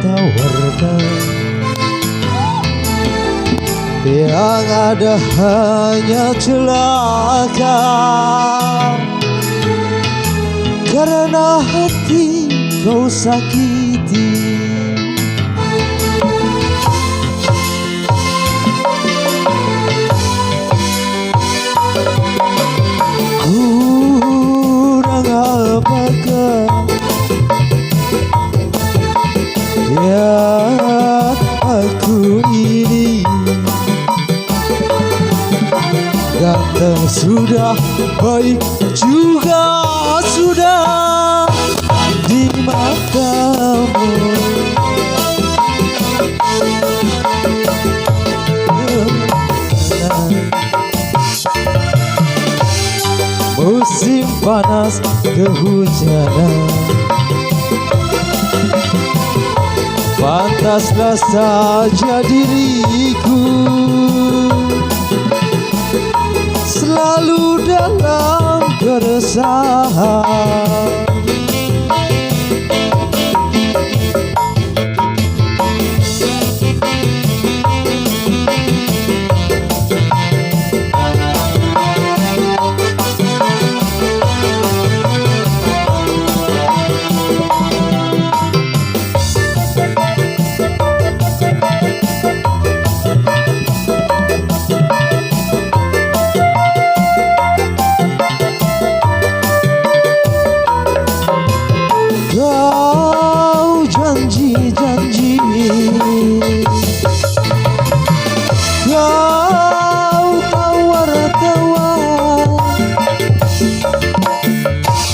tawarkan, yang ada hanya celaka, karena hati kau sakiti. Kurang apakah yang aku ini, ganteng sudah, baik juga sudah di matamu. Musim panas kehujanan, pantaslah saja diriku selalu dalam keresahan. Kau janji-janji, kau tawar-tawar,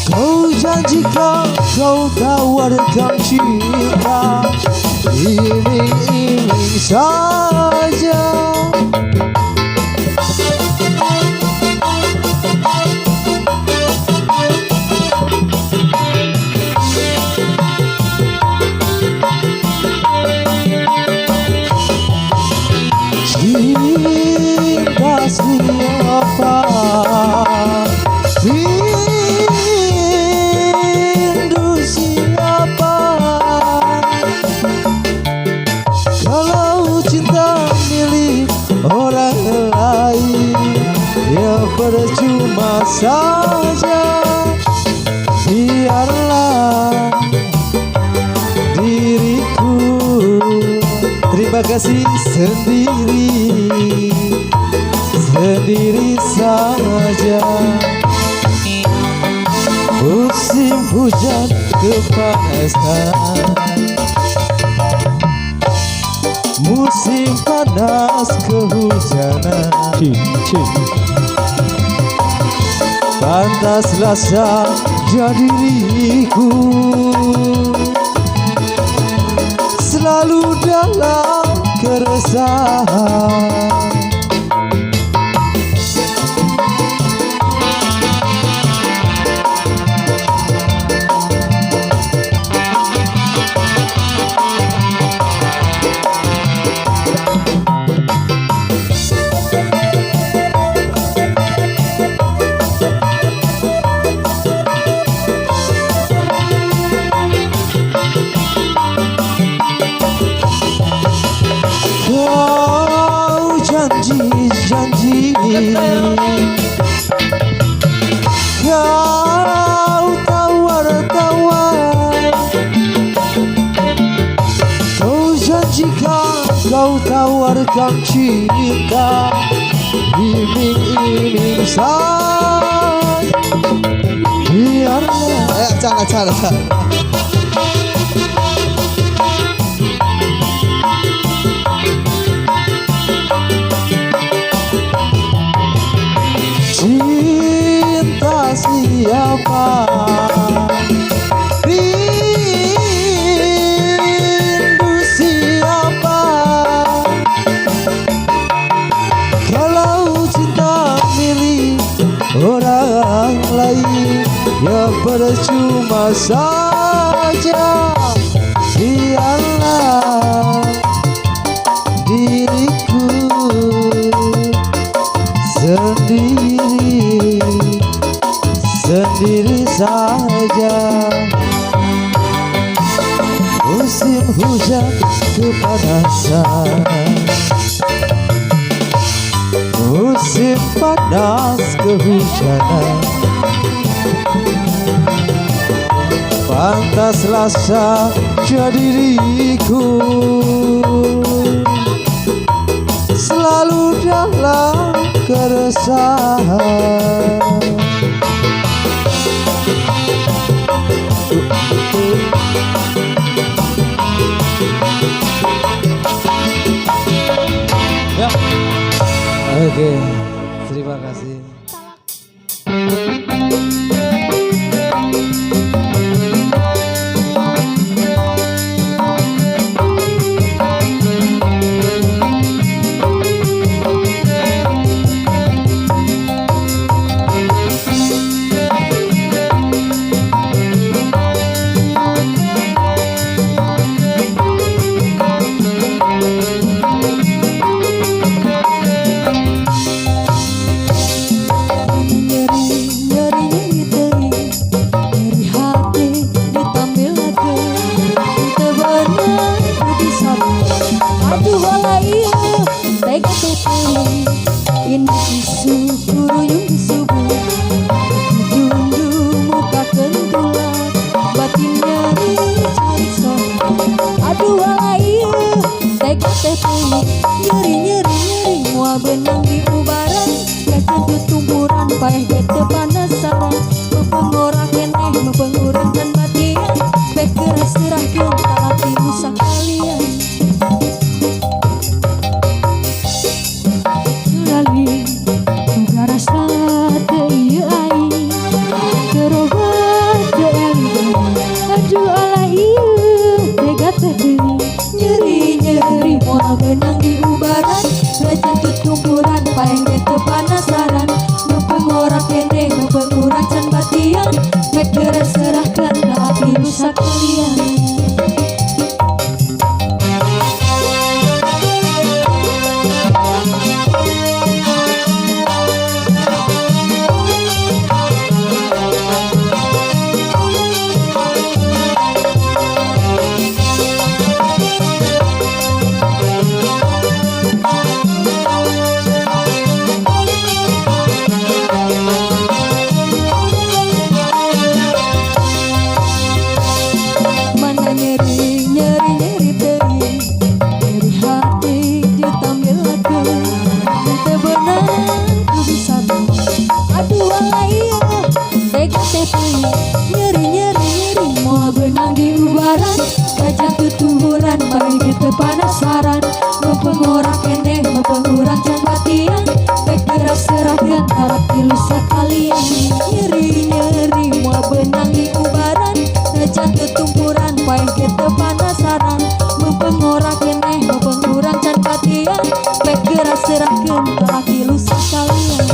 kau janjikan, kau tawarkan cinta, iming-iming saja. Cinta siapa, rindu siapa, kalau cinta milik orang lain, ya percuma saja. Biarlah diriku terima kasih sendiri saja. Musim hujan kepanasan, musim panas kehujanan, pantaslah saja diriku selalu dalam keresahan. Kau janji-janji, kau tawar-tawar, kau janjikan, kau tawarkan cinta, iming-iming saja. Biarlah jangan. Cinta siapa, rindu siapa, kalau cinta milik orang lain, ya percuma saja. Biarlah diriku sendiri saja. Musim hujan panas kehujanan. Pantaslah saja diriku selalu dalam keresahan. Ya. Oke, terima kasih. Nyeri-nyeri mua benang di ubaran, kacau tumpuran payah gitu panasaran, mempengorak keneh mempenguran dan batian, bek keras serahkan talati musa kalian. Sulali negara sate iya ai, terobat ke elidan, aduh ala iya tega tebeli. Nyeri-nyeri mua benang di ubaran, kacau tumpuran payah gitu panasaran, mempengorak keneh mempenguran dan batian, bek keras serahkan talati musa kalian. Nyeri-nyeri mau benang di ubaran, kacang ketumburan pagi kita panasaran, mempengorak keneh mempenguran can batian, bek keras serahkan harap ilusa kalian. Nyeri-nyeri mau benang di ubaran, kacang ketumburan pagi kita panasaran, mempengorak keneh mempenguran can batian, bek keras serahkan harap ilusa kalian.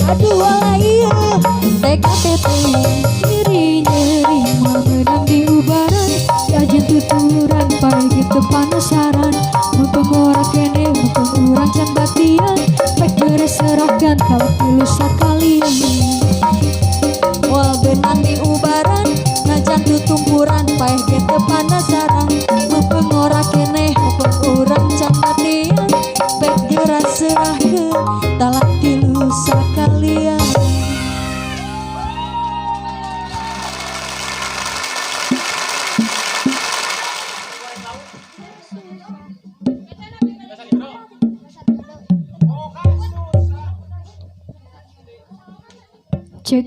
Aduh ala iya TKTP, nyeri-nyeri mau benang di ubaran, aja tuturan payah gitu panasaran, mempengorak keneh mempenguran can batian, bek keras serahkan kalau ilusa kalian. Wal benang di ubaran, ngajan tutumpuran payah gitu panasaran, mempengorak keneh mempenguran can batian, bek keras serahkan talak ilusa kalian. Cek.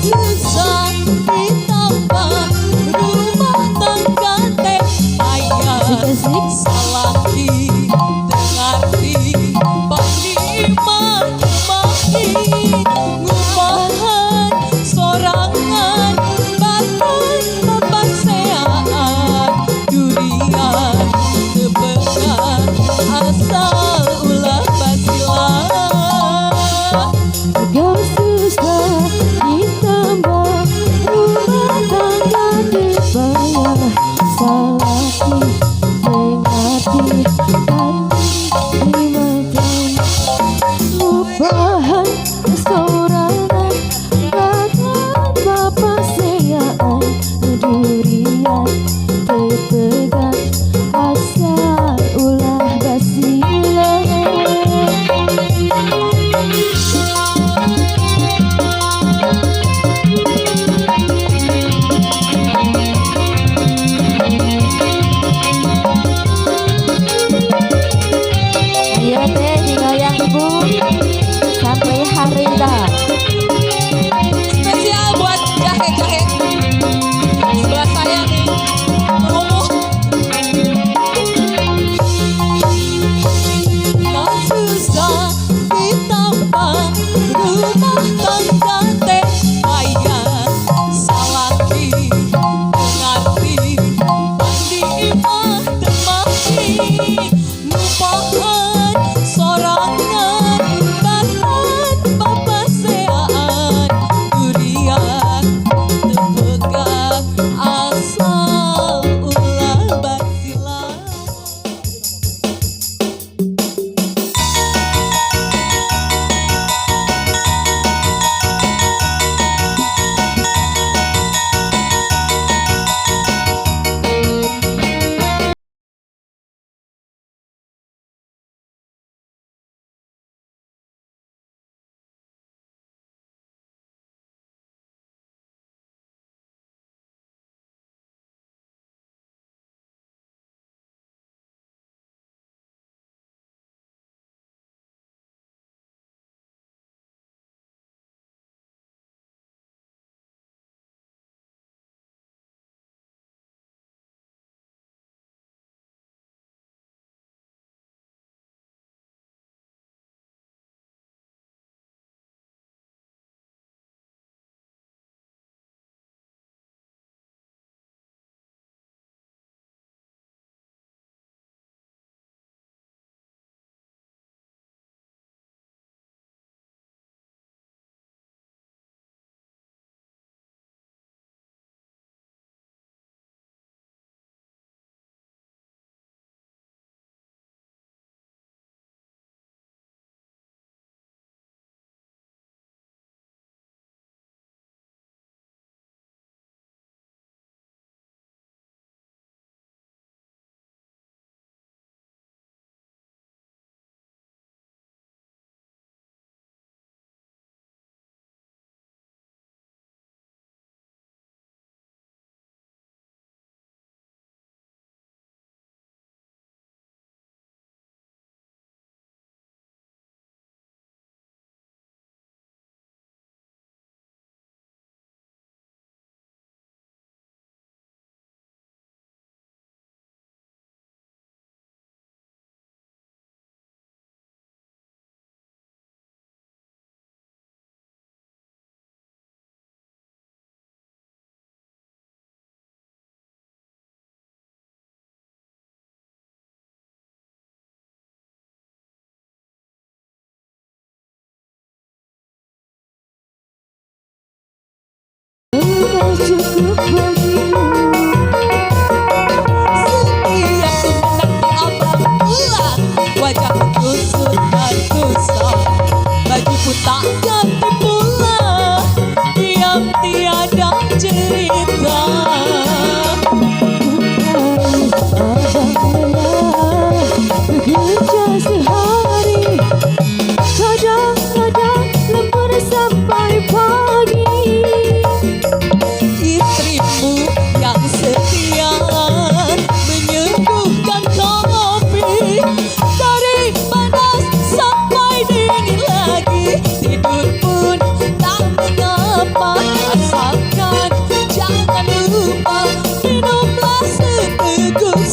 susah ditambah rumah tangga teh ayah salah dengarti maki ngupahan sorangan batan papaseaan durian tebengan asal ulah basilan Gak susah ditambah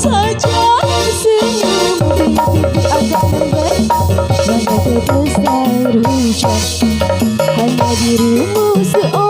saja senyummu di hatiku agak lembut bagai tetes air hujan. Hanya dirimu seorang